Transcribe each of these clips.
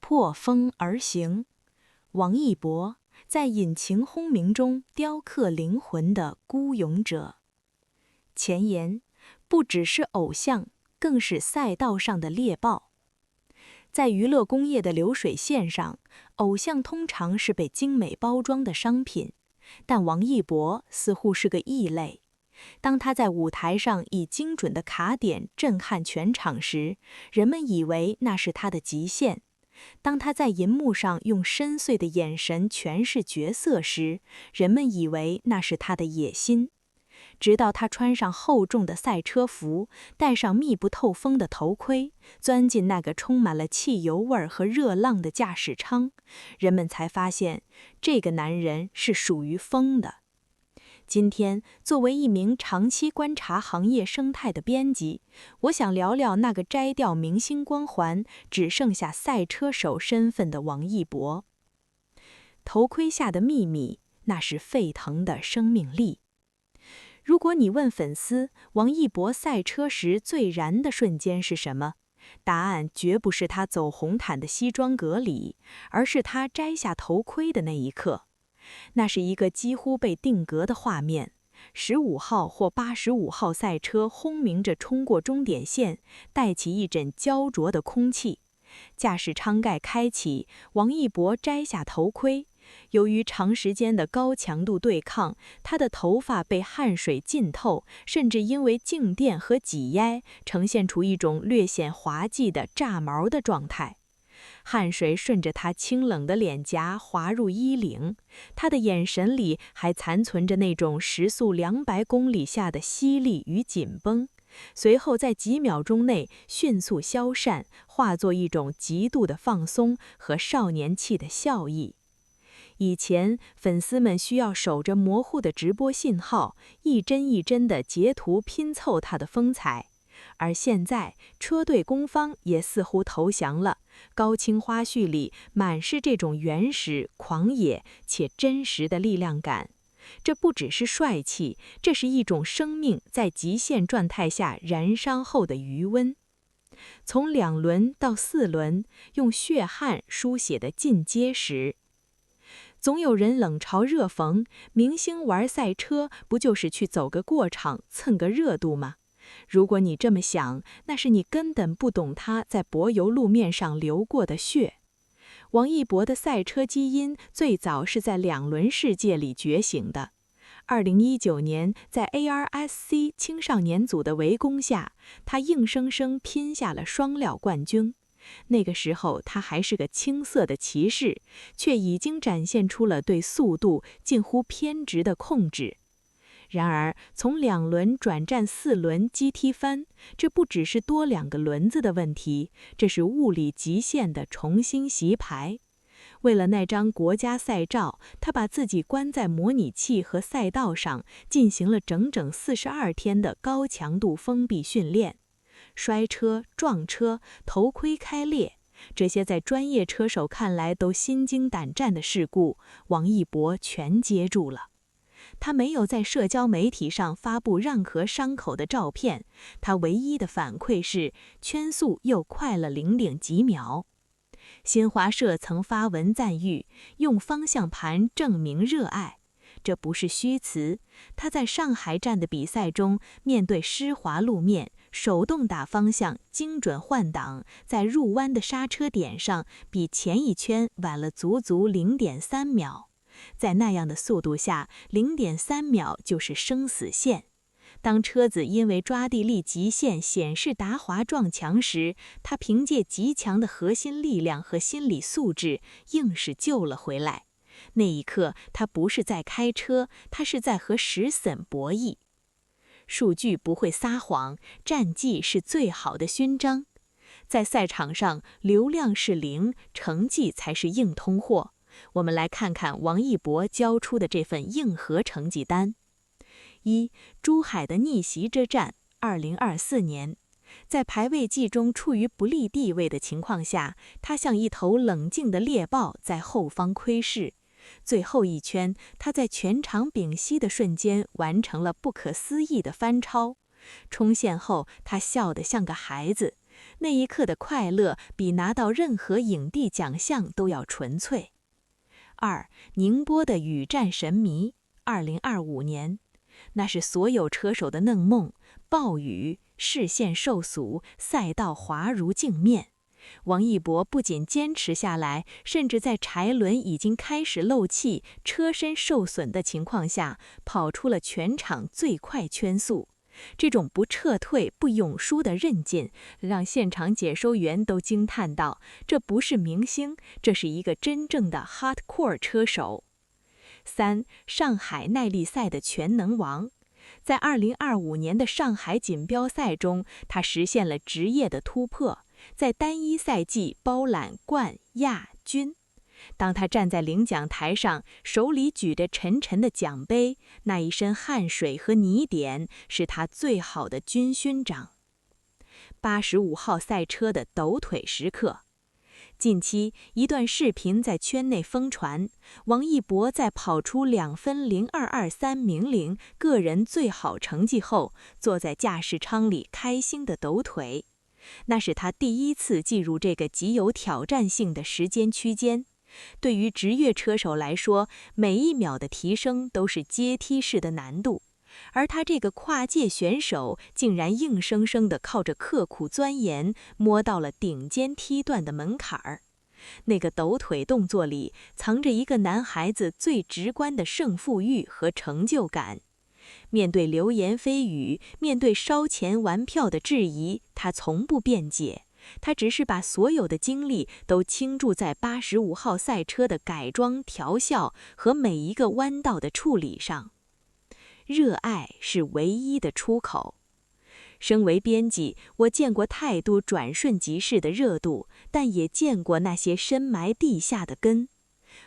破风而行。王一博在引擎轰鸣中雕刻灵魂的孤勇者。前言：不只是偶像，更是赛道上的猎豹。在娱乐工业的流水线上，偶像通常是被精美包装的商品，但王一博似乎是个异类。当他在舞台上以精准的卡点震撼全场时，人们以为那是他的极限；当他在银幕上用深邃的眼神诠释角色时，人们以为那是他的野心。直到他穿上厚重的赛车服，戴上密不透风的头盔，钻进那个充满了汽油味儿和热浪的驾驶舱，人们才发现这个男人是属于风的。今天，作为一名长期观察行业生态的编辑，我想聊聊那个摘掉明星光环，只剩下赛车手身份的王一博。头盔下的秘密，那是沸腾的生命力。如果你问粉丝王一博赛车时最燃的瞬间是什么，答案绝不是他走红毯的西装革履，而是他摘下头盔的那一刻。那是一个几乎被定格的画面，15号或85号赛车轰鸣着冲过终点线，带起一阵焦灼的空气。驾驶舱盖开启，王一博摘下头盔。由于长时间的高强度对抗，他的头发被汗水浸透，甚至因为静电和挤压，呈现出一种略显滑稽的炸毛的状态。汗水顺着他清冷的脸颊滑入衣领，他的眼神里还残存着那种时速200公里下的犀利与紧绷，随后在几秒钟内迅速消散，化作一种极度的放松和少年气的笑意。以前，粉丝们需要守着模糊的直播信号，一帧一帧的截图拼凑它的风采。而现在，车队攻方也似乎投降了，高清花絮里满是这种原始、狂野且真实的力量感。这不只是帅气，这是一种生命在极限状态下燃烧后的余温。从2轮到4轮，用血汗书写的进阶时，总有人冷嘲热讽，明星玩赛车不就是去走个过场，蹭个热度吗？如果你这么想，那是你根本不懂他在柏油路面上流过的血。王一博的赛车基因最早是在2轮世界里觉醒的。2019年，在 ARSC 青少年组的围攻下，他硬生生拼下了双料冠军。那个时候他还是个青涩的骑士，却已经展现出了对速度近乎偏执的控制。然而，从2轮转战4轮机踢翻，这不只是多2个轮子的问题，这是物理极限的重新洗牌。为了那张国家赛照，他把自己关在模拟器和赛道上，进行了整整42天的高强度封闭训练。摔车、撞车、头盔开裂，这些在专业车手看来都心惊胆战的事故，王一博全接住了。他没有在社交媒体上发布任何伤口的照片，他唯一的反馈是圈速又快了0.几秒。新华社曾发文赞誉，用方向盘证明热爱。这不是虚词，他在上海站的比赛中，面对湿滑路面，手动打方向，精准换挡，在入弯的刹车点上比前一圈晚了足足0.3秒。在那样的速度下，0.3秒就是生死线。当车子因为抓地力极限显示打滑撞墙时，他凭借极强的核心力量和心理素质，硬是救了回来。那一刻，他不是在开车，他是在和石森博弈。数据不会撒谎，战绩是最好的勋章。在赛场上，流量是0，成绩才是硬通货。我们来看看王一博交出的这份硬核成绩单。1. 珠海的逆袭之战，2024年。在排位季中处于不利地位的情况下，他像一头冷静的猎豹在后方窥视。最后一圈，他在全场屏息的瞬间完成了不可思议的翻超。冲线后，他笑得像个孩子。那一刻的快乐比拿到任何影帝奖项都要纯粹。2. 宁波的雨战神迷，2025年，那是所有车手的梦梦，暴雨，视线受阻，赛道滑如镜面。王一博不仅坚持下来，甚至在柴轮已经开始漏气、车身受损的情况下，跑出了全场最快圈速。这种不撤退、不永输的韧劲，让现场解说员都惊叹道：“这不是明星，这是一个真正的 hardcore 车手。”3. 上海耐力赛的全能王。在2025年的上海锦标赛中，他实现了职业的突破，在单一赛季包揽冠、亚、军。当他站在领奖台上，手里举着沉沉的奖杯，那一身汗水和泥点是他最好的军勋章。85号赛车的抖腿时刻。近期一段视频在圈内疯传，王一博在跑出2分0223名龄个人最好成绩后，坐在驾驶舱里开心地抖腿。那是他第一次进入这个极有挑战性的时间区间。对于职业车手来说，每一秒的提升都是阶梯式的难度，而他这个跨界选手竟然硬生生地靠着刻苦钻研，摸到了顶尖梯段的门槛儿。那个抖腿动作里，藏着一个男孩子最直观的胜负欲和成就感。面对流言蜚语，面对烧钱玩票的质疑，他从不辩解。他只是把所有的精力都倾注在85号赛车的改装、调校和每一个弯道的处理上。热爱是唯一的出口。身为编辑，我见过太多转瞬即逝的热度，但也见过那些深埋地下的根。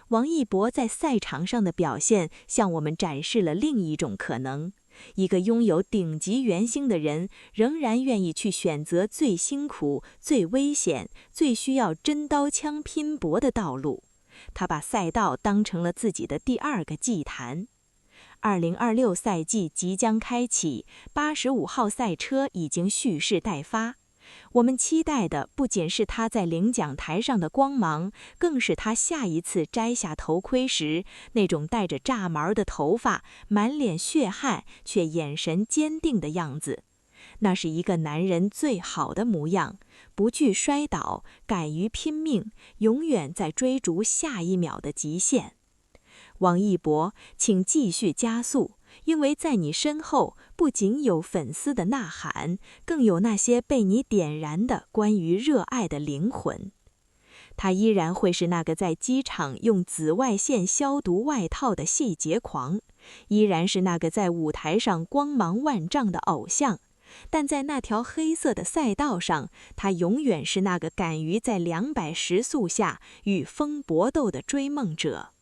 王一博在赛场上的表现，向我们展示了另一种可能。一个拥有顶级原星的人，仍然愿意去选择最辛苦、最危险、最需要真刀枪拼搏的道路。他把赛道当成了自己的第2个祭坛。2026赛季即将开启，85号赛车已经蓄势待发。我们期待的不仅是他在领奖台上的光芒，更是他下一次摘下头盔时那种带着炸毛的头发、满脸血汗却眼神坚定的样子。那是一个男人最好的模样，不惧摔倒，敢于拼命，永远在追逐下一秒的极限。王一博，请继续加速，因为在你身后不仅有粉丝的呐喊，更有那些被你点燃的关于热爱的灵魂。他依然会是那个在机场用紫外线消毒外套的细节狂，依然是那个在舞台上光芒万丈的偶像，但在那条黑色的赛道上，他永远是那个敢于在200时速下与风搏斗的追梦者。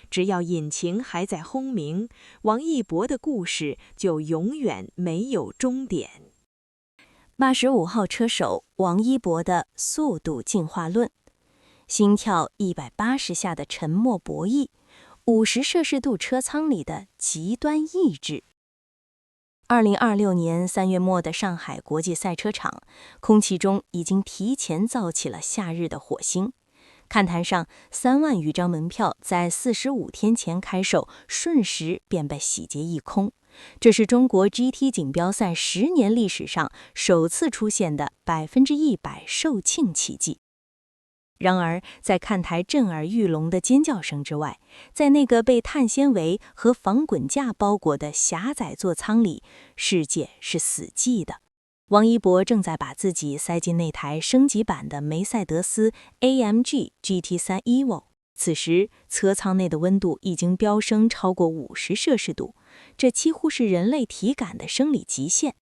只要引擎还在轰鸣，王一博的故事就永远没有终点。85号车手王一博的速度进化论。心跳180下的沉默博弈，50摄氏度车舱里的极端意志。2026年3月末的上海国际赛车场，空气中已经提前造起了夏日的火星。看台上3万余张门票在45天前开售，瞬时便被洗劫一空。这是中国 GT 锦标赛10年历史上首次出现的100%售罄奇迹。然而，在看台震耳欲聋的尖叫声之外，在那个被碳纤维和防滚架包裹的狭窄座舱里，世界是死寂的。王一博正在把自己塞进那台升级版的梅赛德斯 AMG GT3 Evo。此时，车舱内的温度已经飙升超过50摄氏度，这几乎是人类体感的生理极限。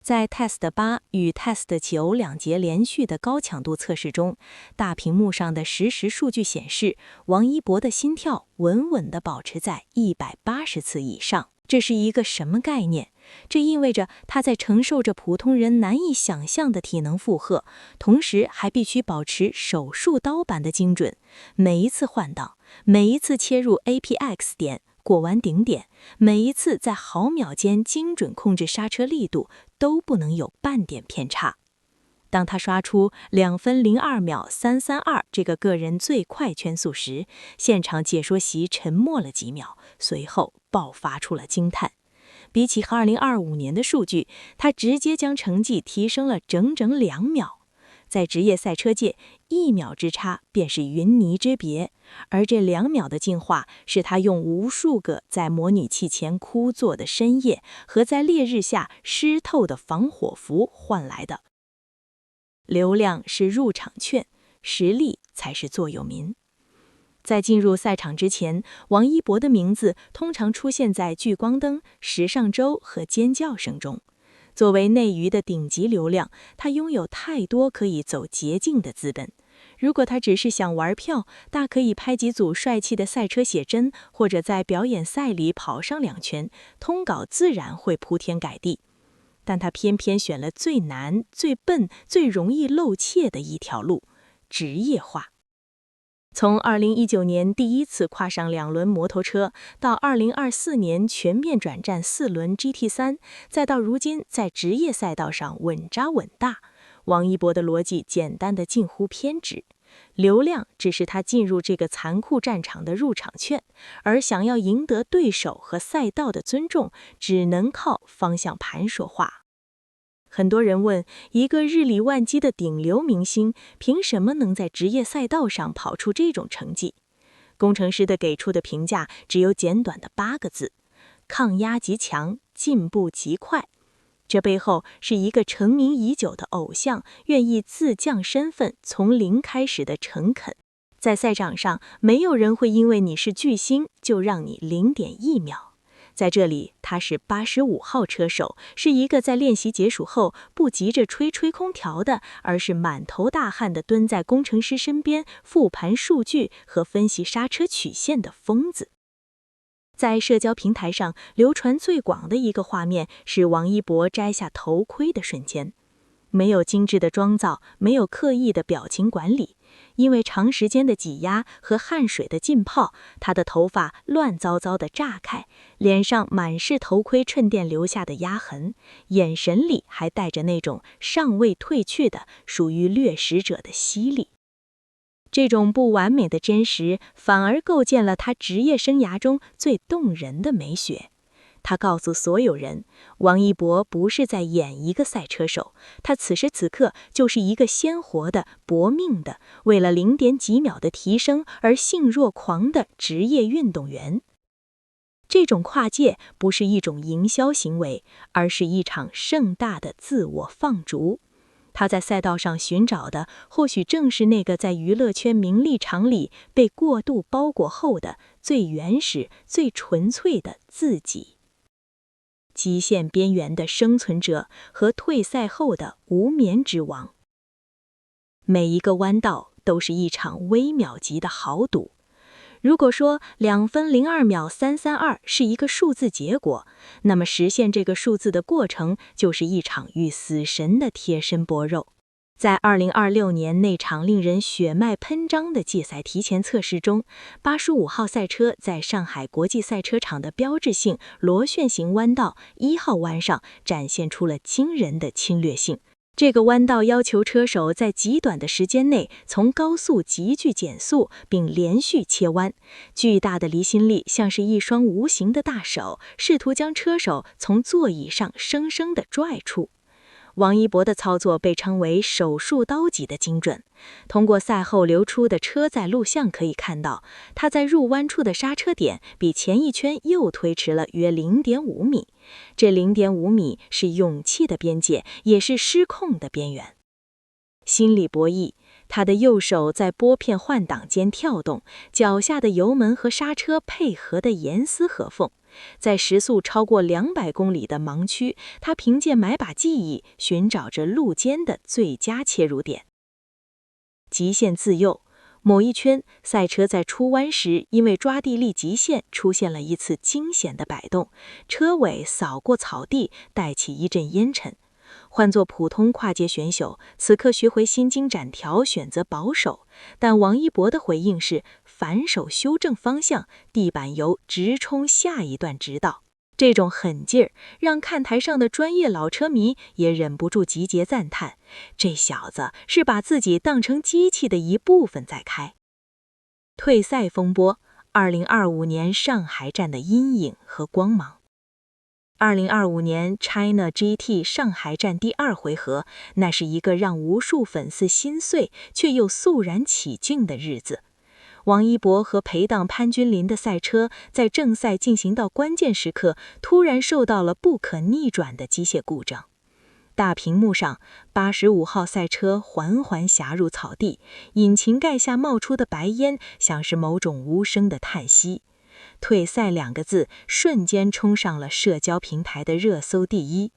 在 Test 8与 Test 92节连续的高强度测试中，大屏幕上的实时数据显示，王一博的心跳稳稳地保持在180次以上。这是一个什么概念？这意味着他在承受着普通人难以想象的体能负荷，同时还必须保持手术刀般的精准。每一次换挡，每一次切入 APX 点，过完顶点，每一次在毫秒间精准控制刹车力度，都不能有半点偏差。当他刷出2分02秒332这个个人最快圈速时，现场解说席沉默了几秒，随后爆发出了惊叹。比起和2025年的数据，他直接将成绩提升了整整2秒。在职业赛车界，1秒之差便是云泥之别，而这2秒的进化是他用无数个在模拟器前枯坐的深夜和在烈日下湿透的防火服换来的。流量是入场券，实力才是座右铭。在进入赛场之前，王一博的名字通常出现在聚光灯、时尚周和尖叫声中。作为内娱的顶级流量，他拥有太多可以走捷径的资本。如果他只是想玩票，大可以拍几组帅气的赛车写真，或者在表演赛里跑上2圈，通稿自然会铺天盖地。但他偏偏选了最难、最笨、最容易露怯的一条路——职业化。从2019年第一次跨上2轮摩托车，到2024年全面转战4轮 GT3， 再到如今在职业赛道上稳扎稳打，王一博的逻辑简单的近乎偏执。流量只是他进入这个残酷战场的入场券，而想要赢得对手和赛道的尊重，只能靠方向盘说话。很多人问，一个日理万机的顶流明星，凭什么能在职业赛道上跑出这种成绩？工程师的给出的评价只有简短的8个字：抗压极强，进步极快。这背后是一个成名已久的偶像愿意自降身份，从零开始的诚恳。在赛场上，没有人会因为你是巨星就让你0.1秒。在这里，他是85号车手，是一个在练习结束后不急着吹空调的，而是满头大汗地蹲在工程师身边复盘数据和分析刹车曲线的疯子。在社交平台上流传最广的一个画面是王一博摘下头盔的瞬间。没有精致的妆造，没有刻意的表情管理，因为长时间的挤压和汗水的浸泡，他的头发乱糟糟的炸开，脸上满是头盔衬垫留下的压痕，眼神里还带着那种尚未褪去的属于掠食者的犀利。这种不完美的真实，反而构建了他职业生涯中最动人的美学。他告诉所有人，王一博不是在演一个赛车手，他此时此刻就是一个鲜活的、搏命的，为了0.几秒的提升而性若狂的职业运动员。这种跨界不是一种营销行为，而是一场盛大的自我放逐。他在赛道上寻找的，或许正是那个在娱乐圈名利场里被过度包裹后的最原始、最纯粹的自己。极限边缘的生存者和退赛后的无眠之王。每一个弯道都是一场微秒级的豪赌。如果说2分02秒332是一个数字结果，那么实现这个数字的过程就是一场与死神的贴身搏斗。在2026年那场令人血脉喷张的季赛提前测试中，85号赛车在上海国际赛车场的标志性螺旋形弯道1号弯上展现出了惊人的侵略性。这个弯道要求车手在极短的时间内从高速急剧减速，并连续切弯。巨大的离心力像是一双无形的大手，试图将车手从座椅上生生地拽出。王一博的操作被称为手术刀级的精准。通过赛后流出的车载录像可以看到，他在入弯处的刹车点比前一圈又推迟了约0.5米。这0.5米是勇气的边界，也是失控的边缘。心理博弈，他的右手在拨片换挡间跳动，脚下的油门和刹车配合的严丝合缝。在时速超过200公里的盲区，他凭借买把技艺寻找着路肩的最佳切入点。极限自由，某一圈赛车在出弯时因为抓地力极限出现了一次惊险的摆动，车尾扫过草地，带起一阵烟尘。换作普通跨界选手，此刻学回心经斩条，选择保守，但王一博的回应是反手修正方向，地板油直冲下一段直道。这种狠劲儿让看台上的专业老车迷也忍不住集结赞叹，这小子是把自己当成机器的一部分在开。退赛风波，2025年上海站的阴影和光芒。2025年 China GT 上海站第2回合，那是一个让无数粉丝心碎却又肃然起敬的日子。王一博和陪档潘君临的赛车在正赛进行到关键时刻，突然受到了不可逆转的机械故障。大屏幕上，85号赛车缓缓驶入草地，引擎盖下冒出的白烟像是某种无声的叹息。退赛2个字瞬间冲上了社交平台的热搜第1，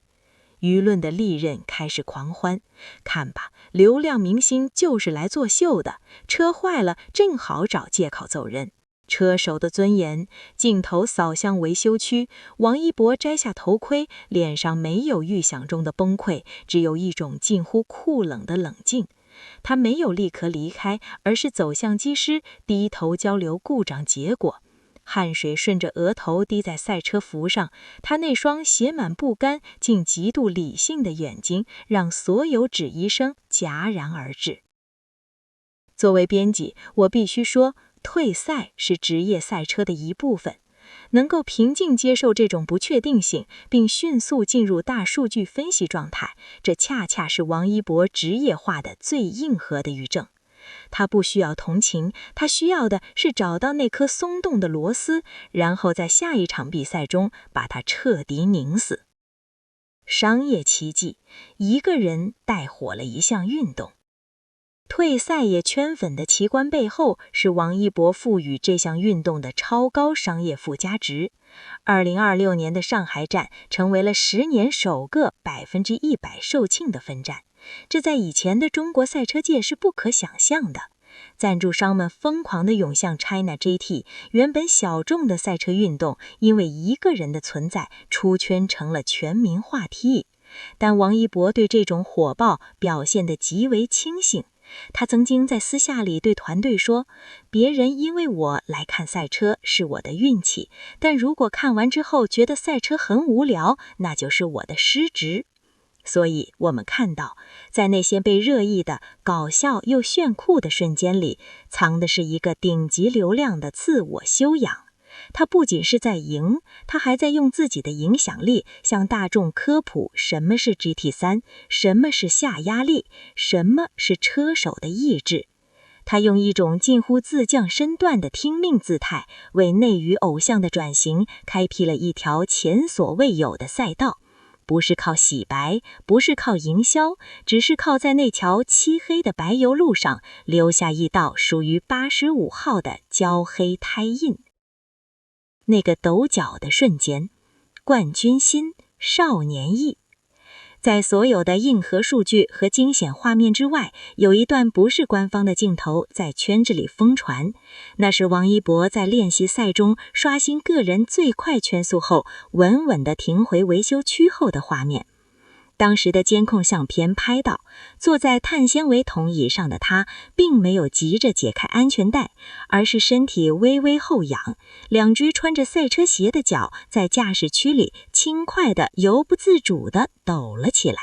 舆论的利刃开始狂欢。看吧，流量明星就是来作秀的，车坏了正好找借口走人。车手的尊严，镜头扫向维修区，王一博摘下头盔，脸上没有预想中的崩溃，只有一种近乎酷冷的冷静。他没有立刻离开，而是走向机师，低头交流故障结果。汗水顺着额头滴在赛车服上，他那双写满不甘竟极度理性的眼睛，让所有质疑声戛然而止。作为编辑，我必须说，退赛是职业赛车的一部分。能够平静接受这种不确定性，并迅速进入大数据分析状态，这恰恰是王一博职业化的最硬核的余证。他不需要同情，他需要的是找到那颗松动的螺丝，然后在下一场比赛中把它彻底拧死。商业奇迹，一个人带火了一项运动。退赛也圈粉的奇观背后，是王一博赋予这项运动的超高商业附加值。2026年的上海站成为了10年首个100%售罄的分站，这在以前的中国赛车界是不可想象的。赞助商们疯狂地涌向 China GT， 原本小众的赛车运动因为一个人的存在出圈成了全民话题。但王一博对这种火爆表现得极为清醒。他曾经在私下里对团队说，别人因为我来看赛车是我的运气，但如果看完之后觉得赛车很无聊，那就是我的失职。所以我们看到，在那些被热议的搞笑又炫酷的瞬间里，藏的是一个顶级流量的自我修养。他不仅是在赢，他还在用自己的影响力向大众科普什么是 GT3， 什么是下压力，什么是车手的意志。他用一种近乎自降身段的听命姿态，为内娱偶像的转型开辟了一条前所未有的赛道。不是靠洗白，不是靠营销，只是靠在那条漆黑的白油路上留下一道属于85号的焦黑胎印。那个抖脚的瞬间，冠军心，少年意。在所有的硬核数据和惊险画面之外，有一段不是官方的镜头在圈子里疯传，那是王一博在练习赛中刷新个人最快圈速后，稳稳地停回维修区后的画面。当时的监控相片拍到，坐在碳纤维桶椅上的他并没有急着解开安全带，而是身体微微后仰，两只穿着赛车鞋的脚在驾驶区里轻快地由不自主地抖了起来。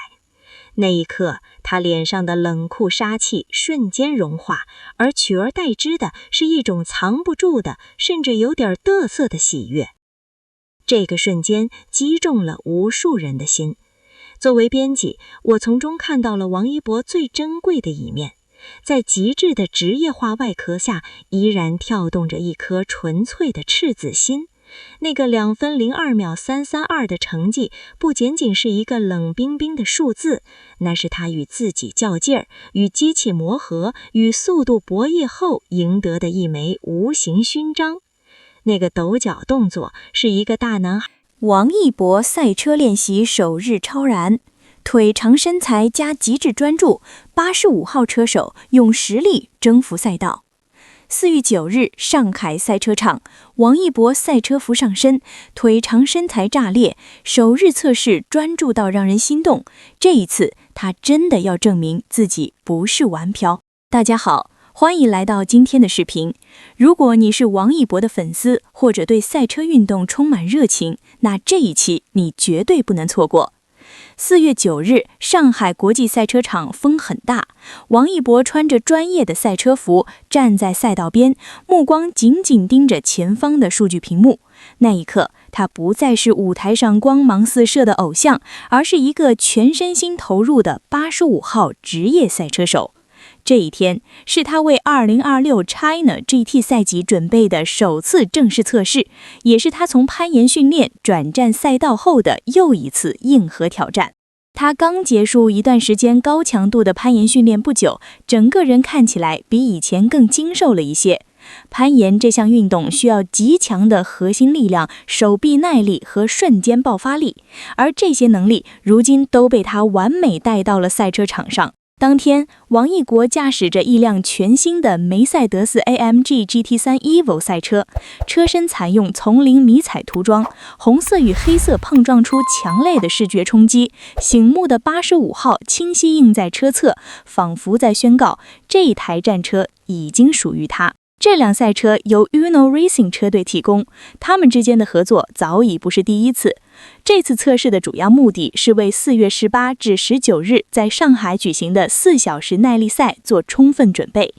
那一刻，他脸上的冷酷杀气瞬间融化，而取而代之的是一种藏不住的，甚至有点得瑟的喜悦。这个瞬间击中了无数人的心。作为编辑，我从中看到了王一博最珍贵的一面，在极致的职业化外壳下，依然跳动着一颗纯粹的赤子心。那个2分02秒332的成绩，不仅仅是一个冷冰冰的数字，那是他与自己较劲儿、与机器磨合、与速度博弈后赢得的一枚无形勋章。那个抖脚动作是一个大男孩王一博赛车练习首日超燃，腿长身材加极致专注，85号车手用实力征服赛道。4月9日，上海赛车场，王一博赛车服上身，腿长身材炸裂，首日测试专注到让人心动。这一次，他真的要证明自己不是玩票。大家好，欢迎来到今天的视频。如果你是王一博的粉丝，或者对赛车运动充满热情，那这一期你绝对不能错过。4月9日，上海国际赛车场风很大，王一博穿着专业的赛车服，站在赛道边，目光紧紧盯着前方的数据屏幕。那一刻，他不再是舞台上光芒四射的偶像，而是一个全身心投入的85号职业赛车手。这一天是他为2026 China GT 赛季准备的首次正式测试，也是他从攀岩训练转战赛道后的又一次硬核挑战。他刚结束一段时间高强度的攀岩训练不久，整个人看起来比以前更精瘦了一些。攀岩这项运动需要极强的核心力量、手臂耐力和瞬间爆发力，而这些能力如今都被他完美带到了赛车场上。当天，王一博驾驶着一辆全新的梅赛德斯 AMG GT3 Evo 赛车，车身采用丛林迷彩涂装，红色与黑色碰撞出强烈的视觉冲击，醒目的85号清晰印在车侧，仿佛在宣告这一台战车已经属于他。这辆赛车由 Uno Racing 车队提供，他们之间的合作早已不是第一次。这次测试的主要目的是为4月18至19日在上海举行的4小时耐力赛做充分准备。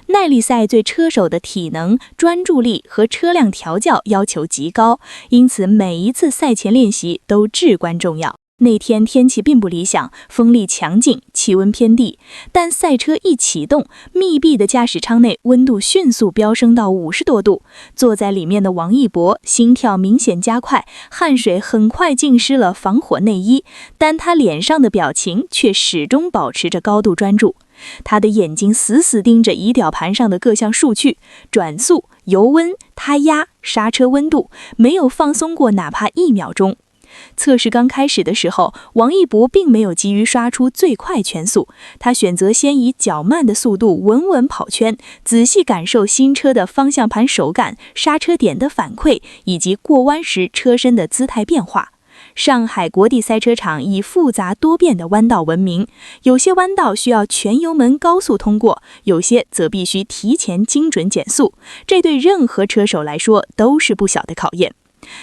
耐力赛对车手的体能、专注力和车辆调教要求极高，因此每一次赛前练习都至关重要。那天天气并不理想，风力强劲，气温偏低，但赛车一启动，密闭的驾驶舱内温度迅速飙升到50多度。坐在里面的王一博心跳明显加快，汗水很快浸湿了防火内衣，但他脸上的表情却始终保持着高度专注。他的眼睛死死盯着仪表盘上的各项数据，转速、油温、胎压、刹车温度，没有放松过哪怕1秒钟。测试刚开始的时候，王一博并没有急于刷出最快圈速，他选择先以较慢的速度稳稳跑圈，仔细感受新车的方向盘手感、刹车点的反馈以及过弯时车身的姿态变化。上海国际赛车场以复杂多变的弯道闻名，有些弯道需要全油门高速通过，有些则必须提前精准减速，这对任何车手来说都是不小的考验。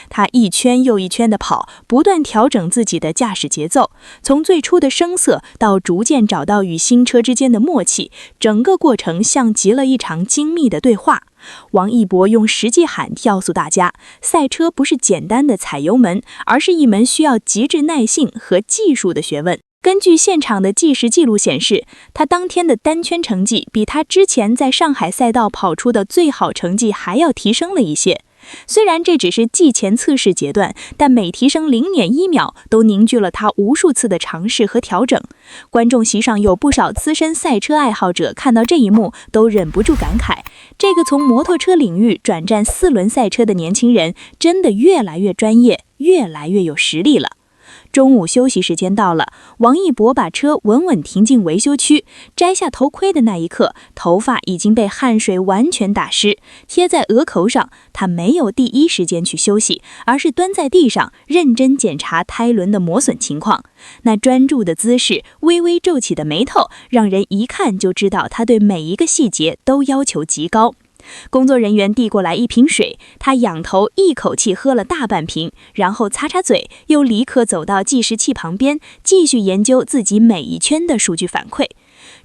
他一圈又一圈地跑，不断调整自己的驾驶节奏，从最初的生涩到逐渐找到与新车之间的默契，整个过程像极了一场精密的对话。王一博用实际喊告诉大家，赛车不是简单的踩油门，而是一门需要极致耐性和技术的学问。根据现场的计时记录显示，他当天的单圈成绩比他之前在上海赛道跑出的最好成绩还要提升了一些。虽然这只是季前测试阶段，但每提升0.1秒都凝聚了他无数次的尝试和调整。观众席上有不少资深赛车爱好者看到这一幕都忍不住感慨，这个从摩托车领域转战4轮赛车的年轻人真的越来越专业，越来越有实力了。中午休息时间到了，王一博把车稳稳停进维修区，摘下头盔的那一刻，头发已经被汗水完全打湿，贴在额头上。他没有第一时间去休息，而是蹲在地上认真检查胎轮的磨损情况。那专注的姿势，微微皱起的眉头，让人一看就知道他对每一个细节都要求极高。工作人员递过来一瓶水，他仰头一口气喝了大半瓶，然后擦擦嘴，又立刻走到计时器旁边，继续研究自己每一圈的数据反馈。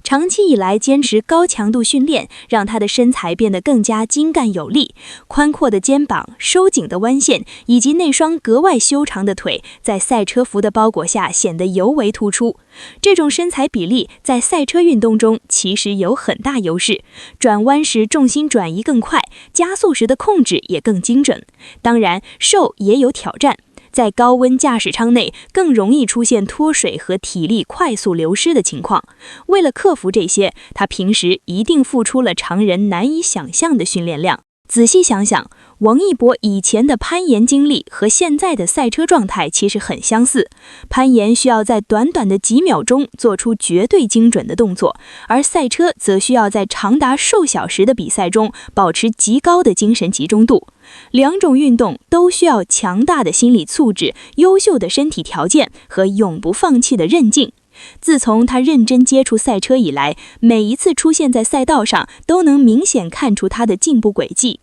长期以来坚持高强度训练，让他的身材变得更加精干有力，宽阔的肩膀、收紧的弯线，以及那双格外修长的腿，在赛车服的包裹下显得尤为突出。这种身材比例在赛车运动中其实有很大优势，转弯时重心转移更快，加速时的控制也更精准。当然，瘦也有挑战。在高温驾驶舱内更容易出现脱水和体力快速流失的情况。为了克服这些，他平时一定付出了常人难以想象的训练量。仔细想想，王一博以前的攀岩经历和现在的赛车状态其实很相似。攀岩需要在短短的几秒钟做出绝对精准的动作，而赛车则需要在长达数小时的比赛中保持极高的精神集中度。两种运动都需要强大的心理素质、优秀的身体条件和永不放弃的韧劲。自从他认真接触赛车以来，每一次出现在赛道上都能明显看出他的进步轨迹。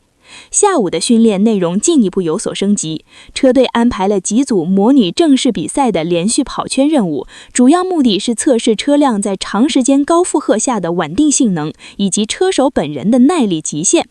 下午的训练内容进一步有所升级，车队安排了几组模拟正式比赛的连续跑圈任务，主要目的是测试车辆在长时间高负荷下的稳定性能，以及车手本人的耐力极限。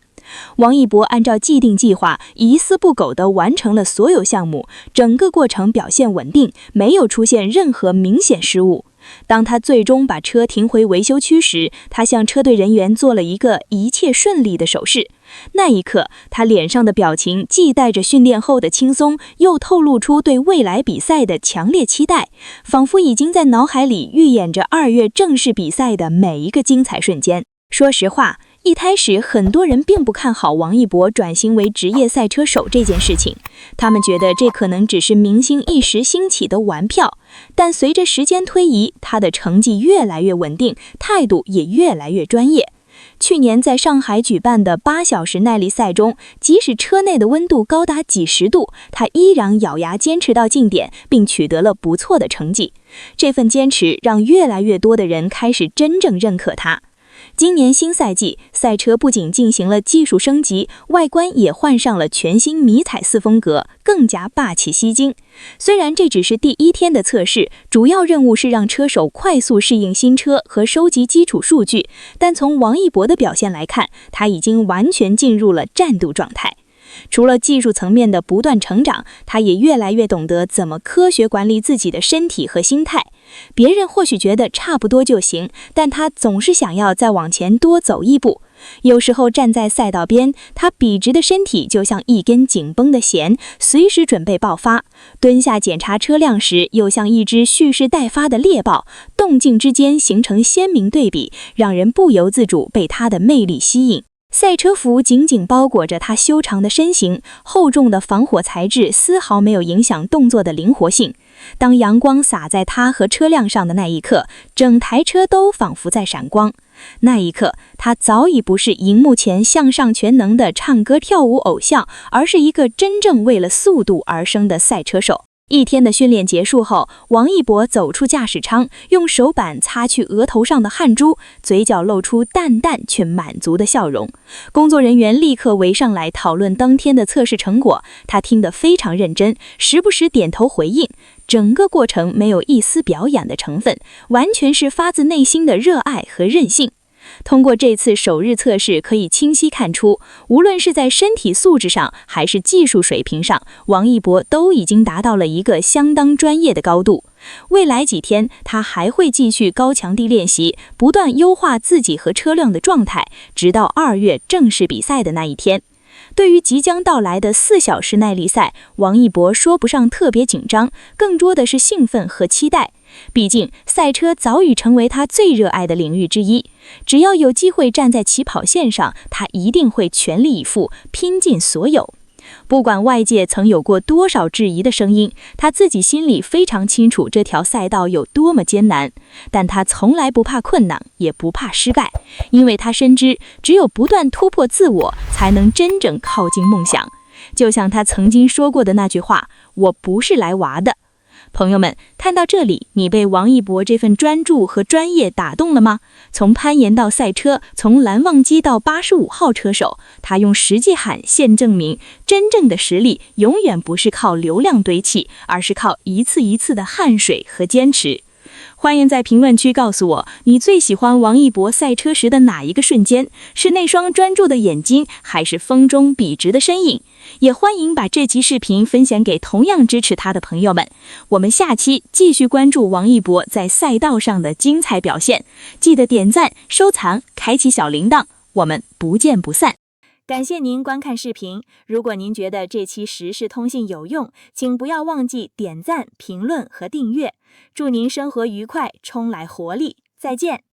王一博按照既定计划，一丝不苟地完成了所有项目，整个过程表现稳定，没有出现任何明显失误。当他最终把车停回维修区时，他向车队人员做了一个一切顺利的手势。那一刻，他脸上的表情既带着训练后的轻松，又透露出对未来比赛的强烈期待，仿佛已经在脑海里预演着2月正式比赛的每一个精彩瞬间。说实话，一开始很多人并不看好王一博转型为职业赛车手这件事情，他们觉得这可能只是明星一时兴起的玩票。但随着时间推移，他的成绩越来越稳定，态度也越来越专业。去年在上海举办的8小时耐力赛中，即使车内的温度高达几十度，他依然咬牙坚持到近点，并取得了不错的成绩。这份坚持让越来越多的人开始真正认可他。今年新赛季，赛车不仅进行了技术升级，外观也换上了全新迷彩4风格，更加霸气吸睛。虽然这只是第1天的测试，主要任务是让车手快速适应新车和收集基础数据，但从王一博的表现来看，他已经完全进入了战斗状态。除了技术层面的不断成长，他也越来越懂得怎么科学管理自己的身体和心态。别人或许觉得差不多就行，但他总是想要再往前多走一步。有时候站在赛道边，他笔直的身体就像一根紧绷的弦，随时准备爆发；蹲下检查车辆时，又像一只蓄势待发的猎豹，动静之间形成鲜明对比，让人不由自主被他的魅力吸引。赛车服紧紧包裹着他修长的身形，厚重的防火材质丝毫没有影响动作的灵活性。当阳光洒在他和车辆上的那一刻，整台车都仿佛在闪光。那一刻，他早已不是荧幕前向上全能的唱歌跳舞偶像，而是一个真正为了速度而生的赛车手。1天的训练结束后，王一博走出驾驶舱，用手板擦去额头上的汗珠，嘴角露出淡淡却满足的笑容。工作人员立刻围上来讨论当天的测试成果，他听得非常认真，时不时点头回应。整个过程没有一丝表演的成分，完全是发自内心的热爱和任性。通过这次首日测试，可以清晰看出，无论是在身体素质上还是技术水平上，王一博都已经达到了一个相当专业的高度。未来几天，他还会继续高强度练习，不断优化自己和车辆的状态，直到2月正式比赛的那一天。对于即将到来的4小时耐力赛，王一博说不上特别紧张，更多的是兴奋和期待。毕竟赛车早已成为他最热爱的领域之一，只要有机会站在起跑线上，他一定会全力以赴，拼尽所有。不管外界曾有过多少质疑的声音，他自己心里非常清楚这条赛道有多么艰难，但他从来不怕困难，也不怕失败，因为他深知只有不断突破自我，才能真正靠近梦想。就像他曾经说过的那句话，我不是来玩的。朋友们，看到这里，你被王一博这份专注和专业打动了吗？从攀岩到赛车，从蓝忘机到85号车手，他用实际喊现证明，真正的实力永远不是靠流量堆砌，而是靠一次一次的汗水和坚持。欢迎在评论区告诉我，你最喜欢王一博赛车时的哪一个瞬间？是那双专注的眼睛，还是风中笔直的身影？也欢迎把这期视频分享给同样支持他的朋友们。我们下期继续关注王一博在赛道上的精彩表现，记得点赞、收藏、开启小铃铛，我们不见不散。感谢您观看视频，如果您觉得这期时事通信有用，请不要忘记点赞、评论和订阅。祝您生活愉快，充来活力，再见。